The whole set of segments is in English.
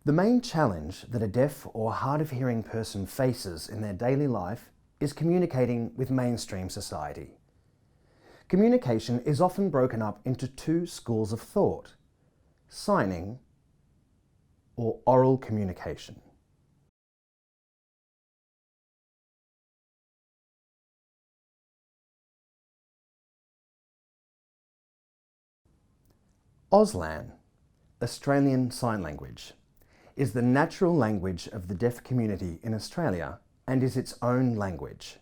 The main challenge that a deaf or hard of hearing person faces in their daily life is communicating with mainstream society. Communication is often broken up into two schools of thought: signing or oral communication. Auslan, Australian Sign Language, is the natural language of the deaf community in Australia and is its own language.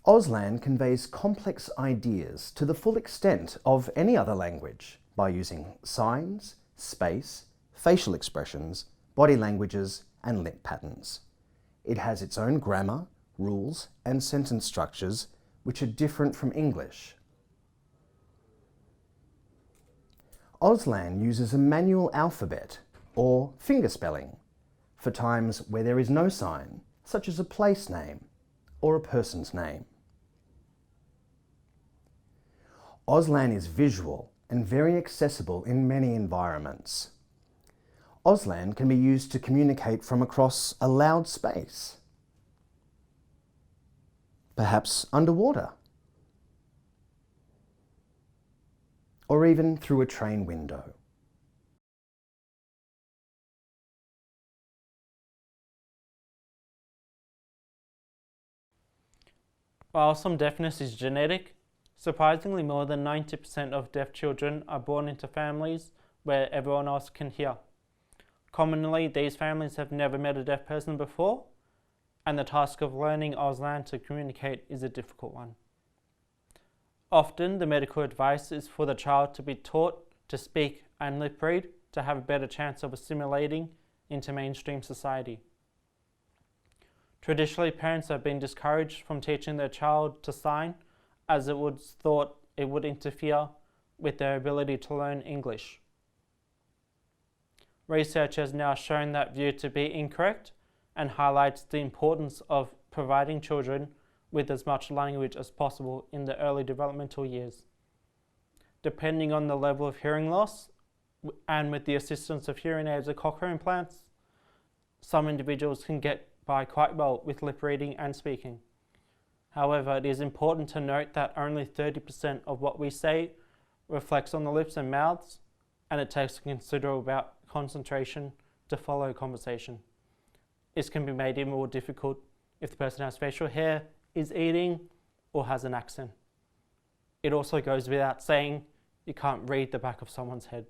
Auslan conveys complex ideas to the full extent of any other language by using signs, space, facial expressions, body languages, and lip patterns. It has its own grammar, rules, and sentence structures which are different from English. Auslan uses a manual alphabet, or fingerspelling, for times where there is no sign, such as a place name or a person's name. Auslan is visual and very accessible in many environments. Auslan can be used to communicate from across a loud space, perhaps underwater, or even through a train window. While some deafness is genetic, surprisingly more than 90% of deaf children are born into families where everyone else can hear. Commonly, these families have never met a deaf person before, and the task of learning Auslan to communicate is a difficult one. Often, the medical advice is for the child to be taught to speak and lip read to have a better chance of assimilating into mainstream society. Traditionally, parents have been discouraged from teaching their child to sign, as it was thought it would interfere with their ability to learn English. Research has now shown that view to be incorrect and highlights the importance of providing children with as much language as possible in the early developmental years. Depending on the level of hearing loss, and with the assistance of hearing aids or cochlear implants, some individuals can get by quite well with lip reading and speaking. However, it is important to note that only 30% of what we say reflects on the lips and mouths, and it takes a considerable concentration to follow conversation. This can be made even more difficult if the person has facial hair, is eating, or has an accent. It also goes without saying you can't read the back of someone's head.